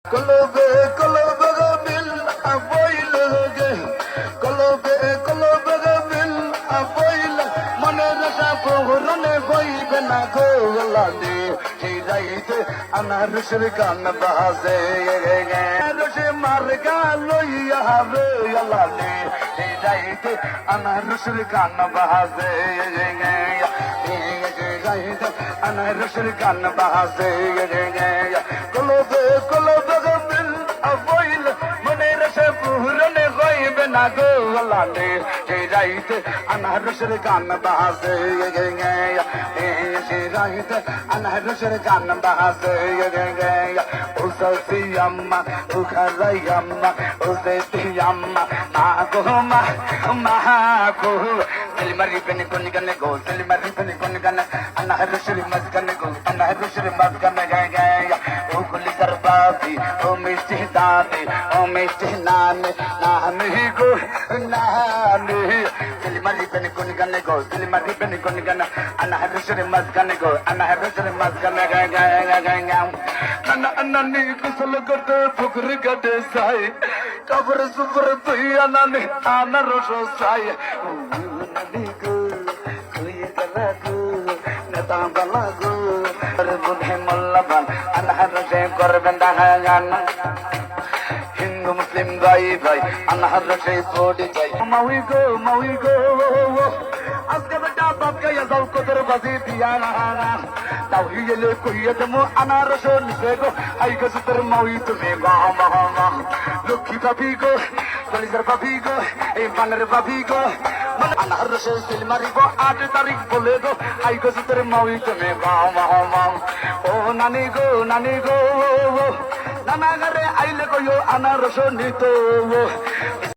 কলবে কলবে মিল বইল গে কলবে কলবে মিল বইল মনে রসা পৌরনে বইবে না গো লালে সেই রাইতে আনারসের গান বাজে রসে মার গা লইয়া রে লালে সেই রাইতে আনারসের গান বাজে আনারসের গান বাজে কলবে কলবে মিল বইল মনে রসে পৌরনে বইবে না গো লালে সেই রাইতে আনারসের গান বাজে সেই রাইতে আনারসের গান বাজে ও সসি আম্মা ও খারাই আম্মা ও সেতি আম্মা মা গো মা গো সিলমারি বেনি কোন গানে গো সিলমারি বেনি কোন গানে আনারসের মাঝখানে গো আনারসের মাঝখানে গায় ও গুলি করবাবি ও মিষ্টি দাদি ও মিষ্টি নানে নানে গো নানে সিলমারি বেনি কোন গানে গো সিলমারি বেনি কোন গানে আনারসের মাঝখানে গো আনারসের মাঝখানে গায় নানা নানি কুশল করতে পুকুর কাটে সাই কবর সুপর তুই নানি আনারস সাই নানি গো তুই গলা গো নেতা গলা গো বুধে মল্লবান আনারসে করবেন দাহাগান হিন্দু মুসলিম ভাই ভাই আনারসে পড়ে যাই মাউই গো আজকে বেটা বাপ গায়া যাও কদর বাজি দিয়া না তাও হিলে কইয়ে দেমো আনারস নিবে গো আই গো সুতর মাউই তুমি গা মা লক্ষ্মী ভাবি গো কলিজার ভাবি গো এই বানের ভাবি গো আনারসে সিল মারিব 8 তারিখ বলে গো আই গো সুতর মাউই তুমি গা মা ও নানি গো নানা ঘরে আইলে কইও আনারস নিতো